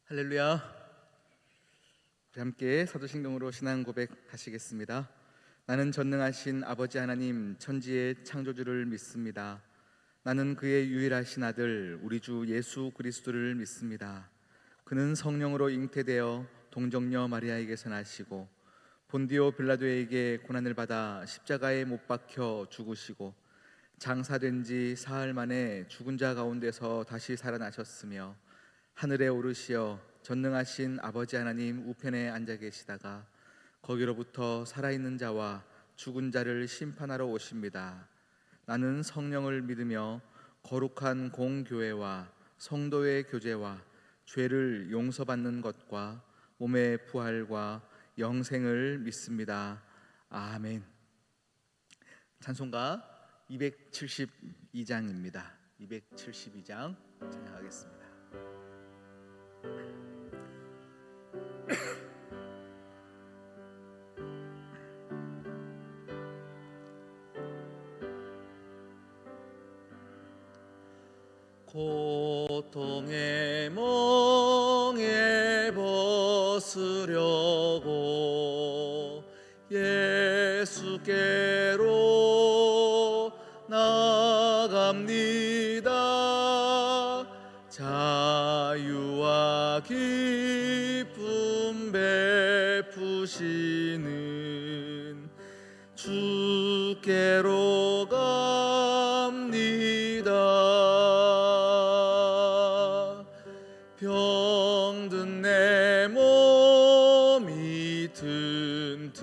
할렐루야. 우리 함께 사도신경으로 신앙 고백하시겠습니다. 나는 전능하신 아버지 하나님 천지의 창조주를 믿습니다. 나는 그의 유일하신 아들 우리 주 예수 그리스도를 믿습니다. 그는 성령으로 잉태되어 동정녀 마리아에게서 나시고 본디오 빌라도에게 고난을 받아 십자가에 못 박혀 죽으시고 장사된 지 사흘 만에 죽은 자 가운데서 다시 살아나셨으며 하늘에 오르시어 전능하신 아버지 하나님 우편에 앉아 계시다가 거기로부터 살아있는 자와 죽은 자를 심판하러 오십니다. 나는 성령을 믿으며 거룩한 공교회와 성도의 교제와 죄를 용서받는 것과 몸의 부활과 영생을 믿습니다. 아멘. 찬송가 272장입니다. 272장 찬양하겠습니다. 고통의 멍에 벗으려고 예수께로 나갑니다. 자유와 기쁨 베푸시는 주께로 갑니다. 병든 내 몸이 튼튼하고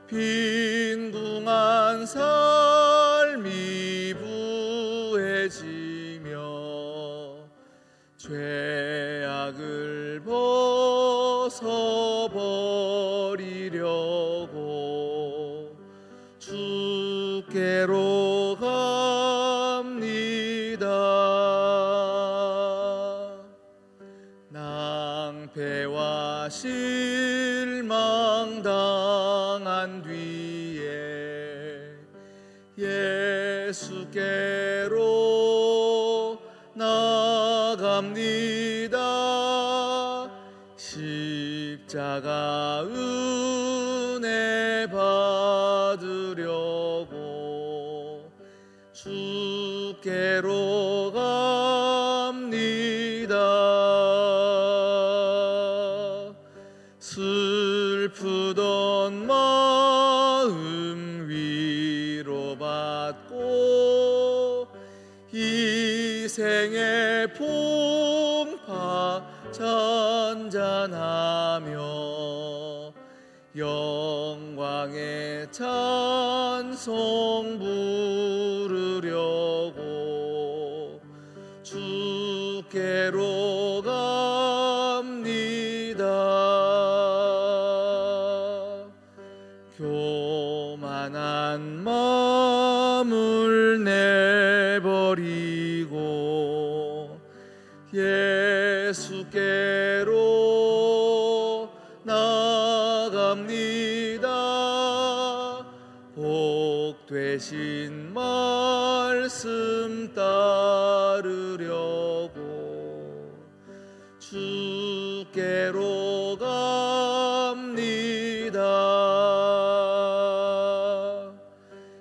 빈궁한 삶이 부해지며 죄악을 벗어버리려고 주께로 갑니다. 낭패와 실망 당한 뒤에 예수께로 나갑니다. 십자가 은혜 받으려고 주께로 갑니다. 슬프던 마음 위로받고 희생의 풍파 잔잔하며 영광의 찬송 부르려고 주께로 갑니다. 교만한 마음을 내버리고 예수께로 나갑니다. 복 되신 말씀 따르려고 주께로 갑니다.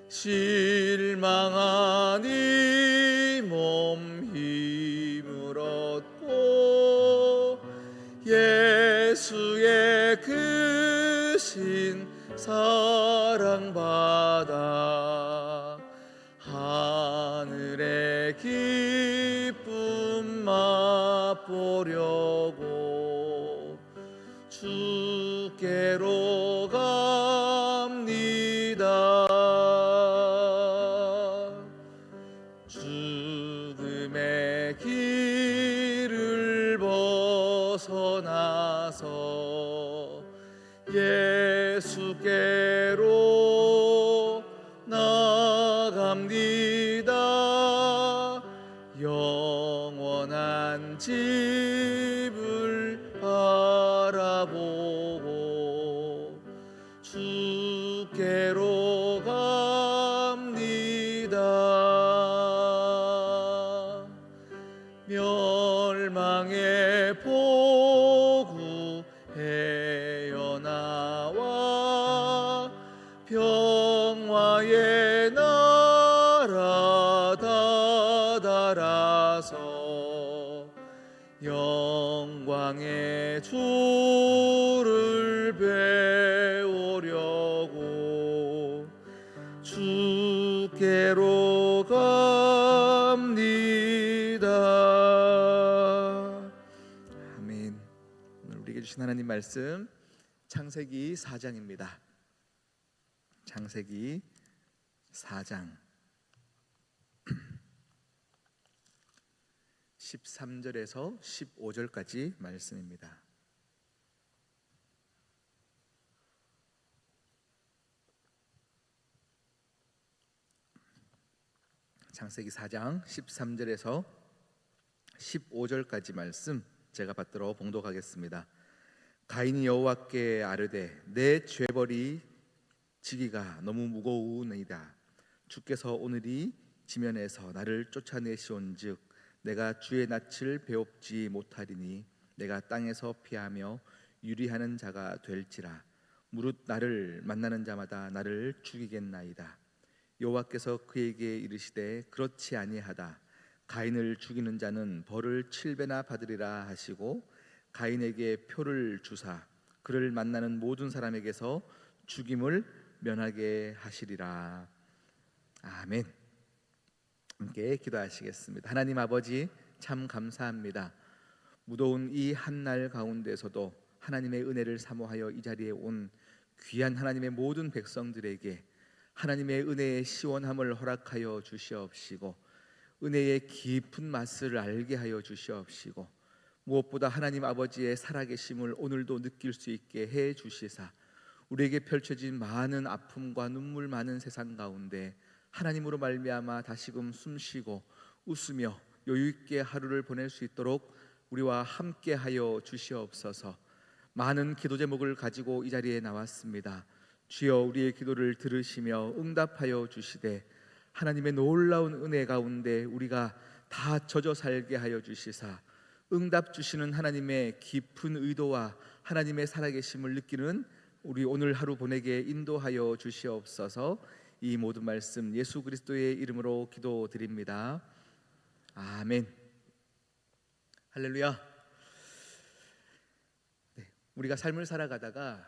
실망한 이 몸 힘을 얻고 예수의 크신 사랑받아 하늘의 기쁨 맛보려고 주께로 갑니다. 죽음의 길을 벗어나서 예수께로 나갑니다. 영원한 집을 바라보고 주께로 갑니다. 멸 멸망의 보구 헤어나와 평화의 나라 다다라서 영광의 주를 배우려고 주께로 갑니다. 아멘. 오늘 우리에게 주신 하나님 말씀 창세기 4장입니다. 창세기 4장 13절에서 15절까지 말씀입니다. 창세기 4장 13절에서 15절까지 말씀 제가 받들어 봉독하겠습니다. 가인이 여호와께 아뢰되 내 죄벌이 지기가 너무 무거우니이다. 주께서 오늘이 지면에서 나를 쫓아내시온즉 내가 주의 낯을 배웁지 못하리니 내가 땅에서 피하며 유리하는 자가 될지라. 무릇 나를 만나는 자마다 나를 죽이겠나이다. 여호와께서 그에게 이르시되 그렇지 아니하다. 가인을 죽이는 자는 벌을 7배나 받으리라 하시고 가인에게 표를 주사 그를 만나는 모든 사람에게서 죽임을 면하게 하시리라. 아멘. 함께 기도하시겠습니다. 하나님 아버지 참 감사합니다. 무더운 이 한날 가운데서도 하나님의 은혜를 사모하여 이 자리에 온 귀한 하나님의 모든 백성들에게 하나님의 은혜의 시원함을 허락하여 주시옵시고 은혜의 깊은 맛을 알게 하여 주시옵시고 무엇보다 하나님 아버지의 살아계심을 오늘도 느낄 수 있게 해 주시사 우리에게 펼쳐진 많은 아픔과 눈물 많은 세상 가운데 하나님으로 말미암아 다시금 숨쉬고 웃으며 여유있게 하루를 보낼 수 있도록 우리와 함께하여 주시옵소서. 많은 기도 제목을 가지고 이 자리에 나왔습니다. 주여 우리의 기도를 들으시며 응답하여 주시되 하나님의 놀라운 은혜 가운데 우리가 다 젖어 살게 하여 주시사 응답 주시는 하나님의 깊은 의도와 하나님의 살아계심을 느끼는 우리 오늘 하루 보내게 인도하여 주시옵소서. 이 모든 말씀 예수 그리스도의 이름으로 기도드립니다. 아멘. 할렐루야. 네, 우리가 삶을 살아가다가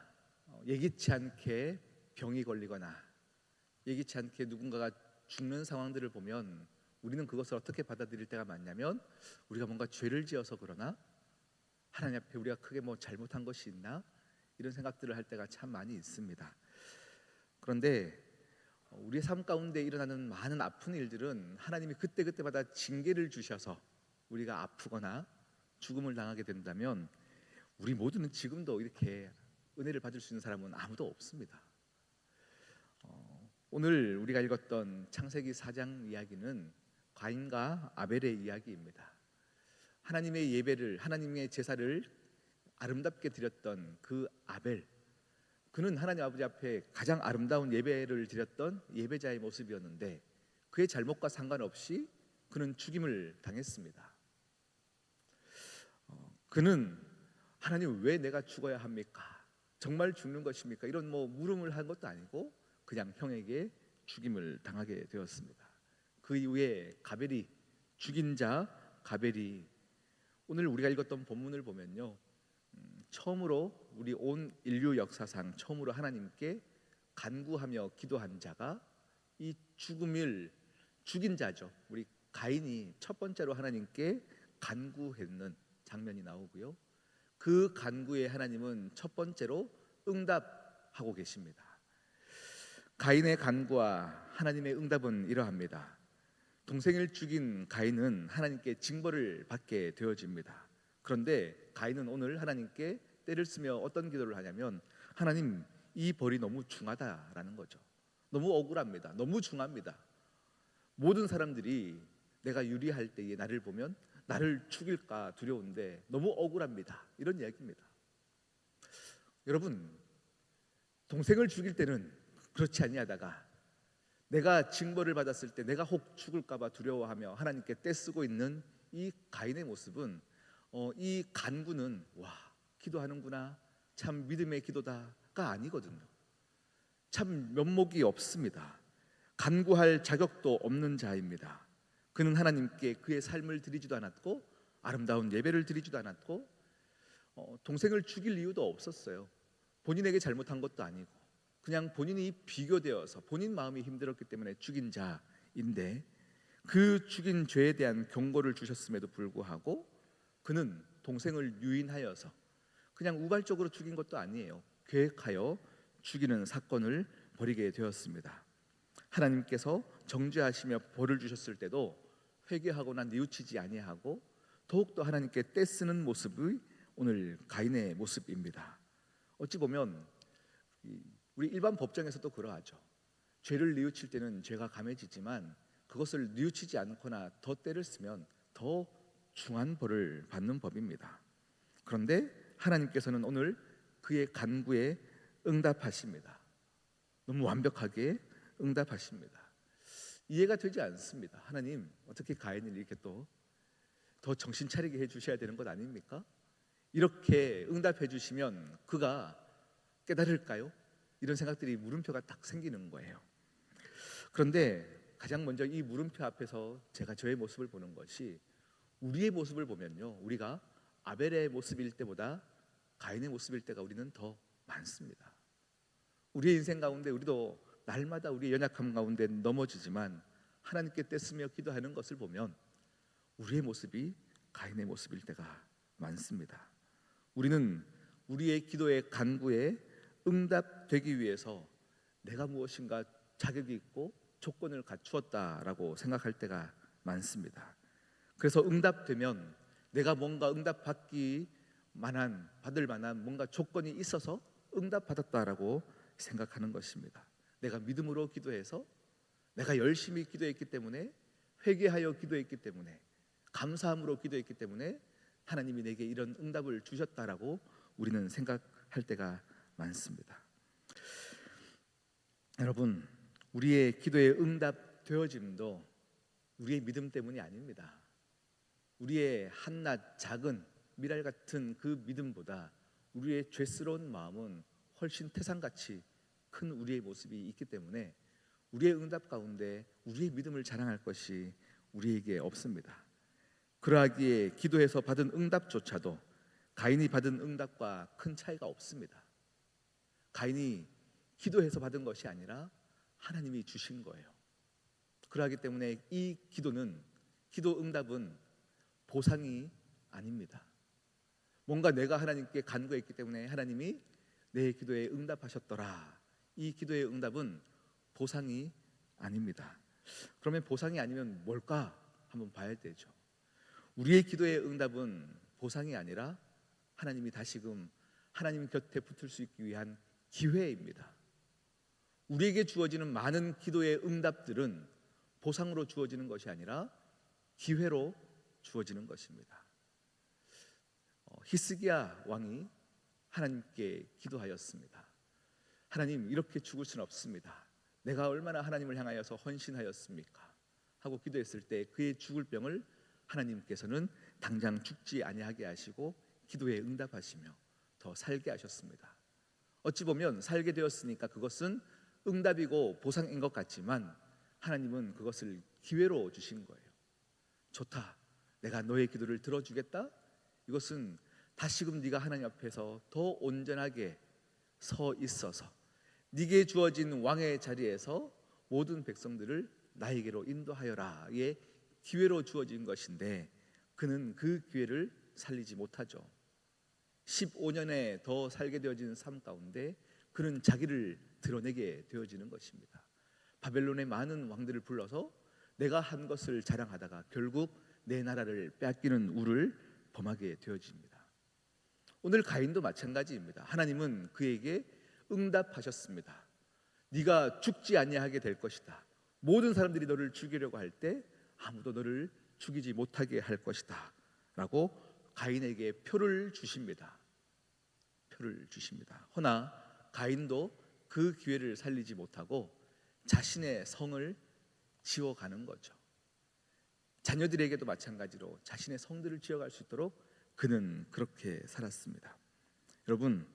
예기치 않게 병이 걸리거나 예기치 않게 누군가가 죽는 상황들을 보면 우리는 그것을 어떻게 받아들일 때가 많냐면 우리가 뭔가 죄를 지어서 그러나 하나님 앞에 우리가 크게 뭐 잘못한 것이 있나 이런 생각들을 할 때가 참 많이 있습니다. 그런데 우리의 삶 가운데 일어나는 많은 아픈 일들은 하나님이 그때그때마다 징계를 주셔서 우리가 아프거나 죽음을 당하게 된다면 우리 모두는 지금도 이렇게 은혜를 받을 수 있는 사람은 아무도 없습니다. 오늘 우리가 읽었던 창세기 4장 이야기는 가인과 아벨의 이야기입니다. 하나님의 예배를 하나님의 제사를 아름답게 드렸던 그 아벨, 그는 하나님 아버지 앞에 가장 아름다운 예배를 드렸던 예배자의 모습이었는데 그의 잘못과 상관없이 그는 죽임을 당했습니다. 그는 하나님 왜 내가 죽어야 합니까? 정말 죽는 것입니까? 이런 물음을 한 것도 아니고 그냥 형에게 죽임을 당하게 되었습니다. 그 이후에 가벨이 죽인 자 가벨이 오늘 우리가 읽었던 본문을 보면요, 처음으로 우리 온 인류 역사상 처음으로 하나님께 간구하며 기도한 자가 이 죽음을 죽인 자죠. 우리 가인이 첫 번째로 하나님께 간구했는 장면이 나오고요, 그 간구에 하나님은 첫 번째로 응답하고 계십니다. 가인의 간구와 하나님의 응답은 이러합니다. 동생을 죽인 가인은 하나님께 징벌을 받게 되어집니다. 그런데 가인은 오늘 하나님께 때를 쓰며 어떤 기도를 하냐면 하나님 이 벌이 너무 중하다라는 거죠. 너무 억울합니다. 너무 중합니다. 모든 사람들이 내가 유리할 때에 나를 보면 나를 죽일까 두려운데 너무 억울합니다. 이런 이야기입니다. 여러분, 동생을 죽일 때는 그렇지 아니하다가 내가 징벌을 받았을 때 내가 혹 죽을까 봐 두려워하며 하나님께 떼쓰고 있는 이 가인의 모습은 이 간구는 와, 기도하는구나, 참 믿음의 기도다가 아니거든요. 참 면목이 없습니다. 간구할 자격도 없는 자입니다. 그는 하나님께 그의 삶을 드리지도 않았고 아름다운 예배를 드리지도 않았고 동생을 죽일 이유도 없었어요. 본인에게 잘못한 것도 아니고 그냥 본인이 비교되어서 본인 마음이 힘들었기 때문에 죽인 자인데, 그 죽인 죄에 대한 경고를 주셨음에도 불구하고 그는 동생을 유인하여서 그냥 우발적으로 죽인 것도 아니에요. 계획하여 죽이는 사건을 벌이게 되었습니다. 하나님께서 정죄하시며 벌을 주셨을 때도 회개하거나 뉘우치지 아니하고 더욱더 하나님께 떼쓰는 모습이 오늘 가인의 모습입니다. 어찌 보면 우리 일반 법정에서도 그러하죠. 죄를 뉘우칠 때는 죄가 감해지지만 그것을 뉘우치지 않거나 더 때를 쓰면 더 중한 벌을 받는 법입니다. 그런데 하나님께서는 오늘 그의 간구에 응답하십니다. 너무 완벽하게 응답하십니다. 이해가 되지 않습니다. 하나님, 어떻게 가인을 이렇게 또 더 정신 차리게 해주셔야 되는 것 아닙니까? 이렇게 응답해 주시면 그가 깨달을까요? 이런 생각들이 물음표가 딱 생기는 거예요. 그런데 가장 먼저 이 물음표 앞에서 제가 저의 모습을 보는 것이, 우리의 모습을 보면요, 우리가 아벨의 모습일 때보다 가인의 모습일 때가 우리는 더 많습니다. 우리의 인생 가운데 우리도 날마다 우리의 연약함 가운데 넘어지지만 하나님께 떼쓰며 기도하는 것을 보면 우리의 모습이 가인의 모습일 때가 많습니다. 우리는 우리의 기도의 간구에 응답되기 위해서 내가 무엇인가 자격이 있고 조건을 갖추었다라고 생각할 때가 많습니다. 그래서 응답되면 내가 뭔가 응답받기 받을 만한 뭔가 조건이 있어서 응답받았다라고 생각하는 것입니다. 내가 믿음으로 기도해서, 내가 열심히 기도했기 때문에, 회개하여 기도했기 때문에, 감사함으로 기도했기 때문에 하나님이 내게 이런 응답을 주셨다라고 우리는 생각할 때가 많습니다. 여러분, 우리의 기도에 응답되어짐도 우리의 믿음 때문이 아닙니다. 우리의 한낱 작은 미랄 같은 그 믿음보다 우리의 죄스러운 마음은 훨씬 태산같이 큰 우리의 모습이 있기 때문에 우리의 응답 가운데 우리의 믿음을 자랑할 것이 우리에게 없습니다. 그러하기에 기도해서 받은 응답조차도 가인이 받은 응답과 큰 차이가 없습니다. 가인이 기도해서 받은 것이 아니라 하나님이 주신 거예요. 그러하기 때문에 이 기도 응답은 보상이 아닙니다. 뭔가 내가 하나님께 간구했기 때문에 하나님이 내 기도에 응답하셨더라, 이 기도의 응답은 보상이 아닙니다. 그러면 보상이 아니면 뭘까 한번 봐야 되죠. 우리의 기도의 응답은 보상이 아니라 하나님이 다시금 하나님 곁에 붙을 수 있기 위한 기회입니다. 우리에게 주어지는 많은 기도의 응답들은 보상으로 주어지는 것이 아니라 기회로 주어지는 것입니다. 히스기야 왕이 하나님께 기도하였습니다. 하나님, 이렇게 죽을 수는 없습니다. 내가 얼마나 하나님을 향하여서 헌신하였습니까? 하고 기도했을 때 그의 죽을 병을 하나님께서는 당장 죽지 아니하게 하시고 기도에 응답하시며 더 살게 하셨습니다. 어찌 보면 살게 되었으니까 그것은 응답이고 보상인 것 같지만 하나님은 그것을 기회로 주신 거예요. 좋다, 내가 너의 기도를 들어주겠다. 이것은 다시금 네가 하나님 앞에서 더 온전하게 서 있어서 네게 주어진 왕의 자리에서 모든 백성들을 나에게로 인도하여라의 기회로 주어진 것인데, 그는 그 기회를 살리지 못하죠. 15년에 더 살게 되어진 삶 가운데 그는 자기를 드러내게 되어지는 것입니다. 바벨론의 많은 왕들을 불러서 내가 한 것을 자랑하다가 결국 내 나라를 빼앗기는 우를 범하게 되어집니다. 오늘 가인도 마찬가지입니다. 하나님은 그에게 응답하셨습니다. 네가 죽지 아니하게 될 것이다. 모든 사람들이 너를 죽이려고 할 때 아무도 너를 죽이지 못하게 할 것이다 라고 가인에게 표를 주십니다. 허나 가인도 그 기회를 살리지 못하고 자신의 성을 지어가는 거죠. 자녀들에게도 마찬가지로 자신의 성들을 지어갈 수 있도록 그는 그렇게 살았습니다. 여러분,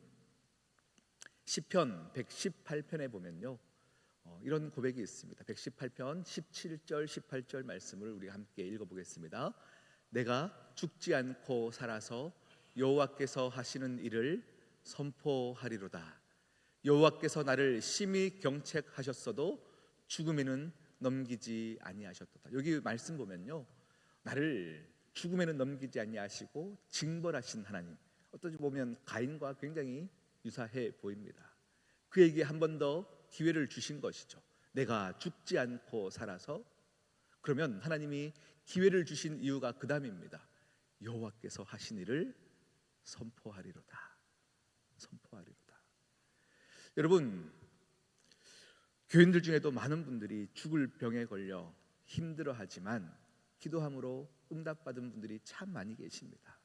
시편 118편에 보면요, 이런 고백이 있습니다. 118편 17절 18절 말씀을 우리 함께 읽어보겠습니다. 내가 죽지 않고 살아서 여호와께서 하시는 일을 선포하리로다. 여호와께서 나를 심히 경책하셨어도 죽음에는 넘기지 아니하셨도다. 여기 말씀 보면요, 나를 죽음에는 넘기지 아니하시고 징벌하신 하나님, 어떻게 보면 가인과 굉장히 유사해 보입니다. 그에게 한 번 더 기회를 주신 것이죠. 내가 죽지 않고 살아서. 그러면 하나님이 기회를 주신 이유가 그 다음입니다. 여호와께서 하신 일을 선포하리로다. 선포하리로다. 여러분, 교인들 중에도 많은 분들이 죽을 병에 걸려 힘들어하지만 기도함으로 응답받은 분들이 참 많이 계십니다.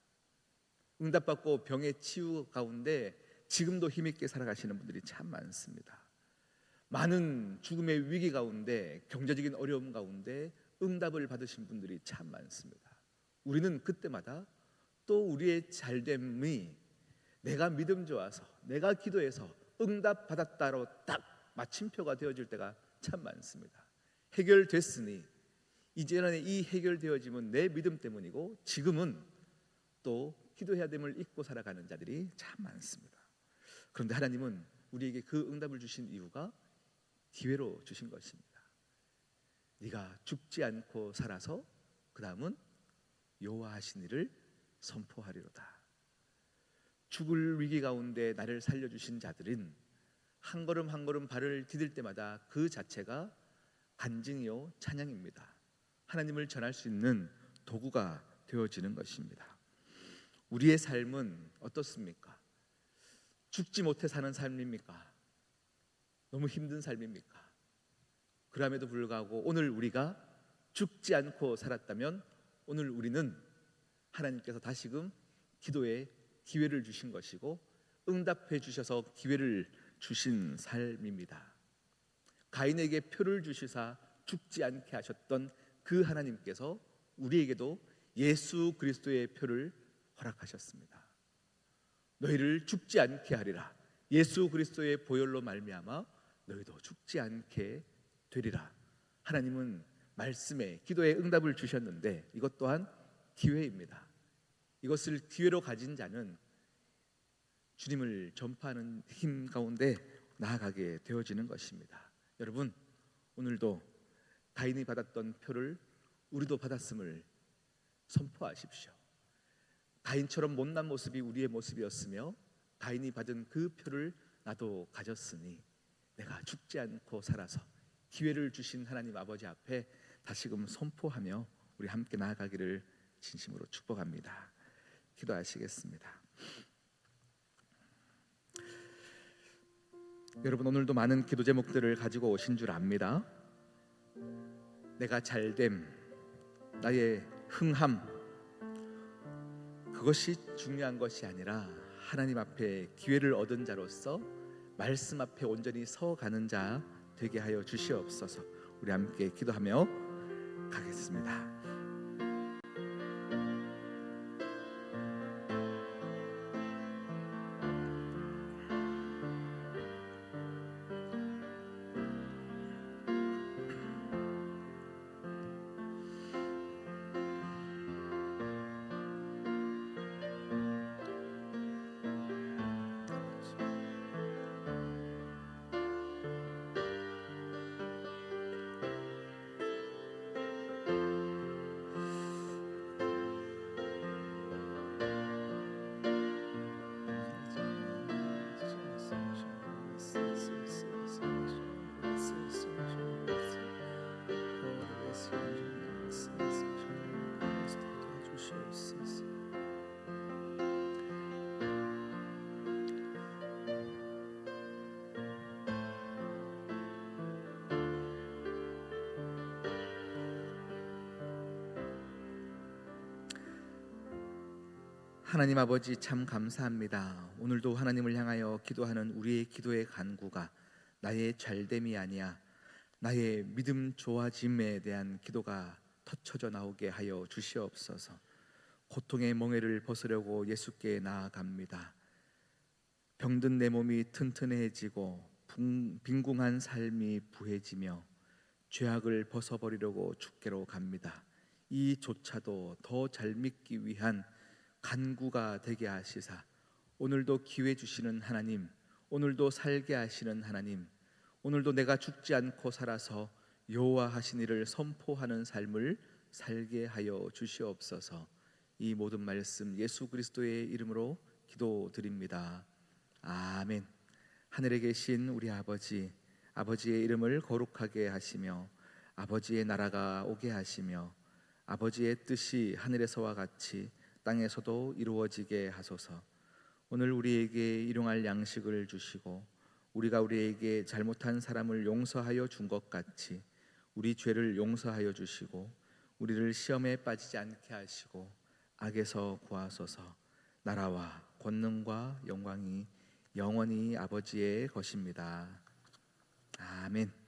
응답받고 병의 치유 가운데 지금도 힘있게 살아가시는 분들이 참 많습니다. 많은 죽음의 위기 가운데, 경제적인 어려움 가운데 응답을 받으신 분들이 참 많습니다. 우리는 그때마다 또 우리의 잘됨이 내가 믿음 좋아서, 내가 기도해서 응답 받았다로 딱 마침표가 되어질 때가 참 많습니다. 해결됐으니 이제는 이 해결되어짐은 내 믿음 때문이고, 지금은 또 기도해야 됨을 잊고 살아가는 자들이 참 많습니다. 그런데 하나님은 우리에게 그 응답을 주신 이유가 기회로 주신 것입니다. 네가 죽지 않고 살아서 그 다음은 여호와 하신 일을 선포하리로다. 죽을 위기 가운데 나를 살려주신 자들은 한 걸음 한 걸음 발을 디딜 때마다 그 자체가 간증이요 찬양입니다. 하나님을 전할 수 있는 도구가 되어지는 것입니다. 우리의 삶은 어떻습니까? 죽지 못해 사는 삶입니까? 너무 힘든 삶입니까? 그럼에도 불구하고 오늘 우리가 죽지 않고 살았다면 오늘 우리는 하나님께서 다시금 기도에 기회를 주신 것이고 응답해 주셔서 기회를 주신 삶입니다. 가인에게 표를 주시사 죽지 않게 하셨던 그 하나님께서 우리에게도 예수 그리스도의 표를 허락하셨습니다. 너희를 죽지 않게 하리라. 예수 그리스도의 보혈로 말미암아 너희도 죽지 않게 되리라. 하나님은 말씀에, 기도에 응답을 주셨는데 이것 또한 기회입니다. 이것을 기회로 가진 자는 주님을 전파하는 힘 가운데 나아가게 되어지는 것입니다. 여러분, 오늘도 가인이 받았던 표를 우리도 받았음을 선포하십시오. 가인처럼 못난 모습이 우리의 모습이었으며 가인이 받은 그 표를 나도 가졌으니 내가 죽지 않고 살아서 기회를 주신 하나님 아버지 앞에 다시금 선포하며 우리 함께 나아가기를 진심으로 축복합니다. 기도하시겠습니다. 여러분, 오늘도 많은 기도 제목들을 가지고 오신 줄 압니다. 내가 잘됨, 나의 흥함, 그것이 중요한 것이 아니라 하나님 앞에 기회를 얻은 자로서 말씀 앞에 온전히 서가는 자 되게 하여 주시옵소서. 우리 함께 기도하며 가겠습니다. 하나님 아버지, 참 감사합니다. 오늘도 하나님을 향하여 기도하는 우리의 기도의 간구가 나의 잘됨이 아니야 나의 믿음 좋아짐에 대한 기도가 터쳐져 나오게 하여 주시옵소서. 고통의 멍에를 벗으려고 예수께 나아갑니다. 병든 내 몸이 튼튼해지고 빈궁한 삶이 부해지며 죄악을 벗어버리려고 주께로 갑니다. 이조차도 더 잘 믿기 위한 간구가 되게 하시사 오늘도 기회 주시는 하나님, 오늘도 살게 하시는 하나님, 오늘도 내가 죽지 않고 살아서 여호와 하신 일을 선포하는 삶을 살게 하여 주시옵소서. 이 모든 말씀 예수 그리스도의 이름으로 기도드립니다. 아멘. 하늘에 계신 우리 아버지, 아버지의 이름을 거룩하게 하시며 아버지의 나라가 오게 하시며 아버지의 뜻이 하늘에서와 같이 땅에서도 이루어지게 하소서. 오늘 우리에게 일용할 양식을 주시고 우리가 우리에게 잘못한 사람을 용서하여 준 것 같이 우리 죄를 용서하여 주시고 우리를 시험에 빠지지 않게 하시고 악에서 구하소서. 나라와 권능과 영광이 영원히 아버지의 것입니다. 아멘.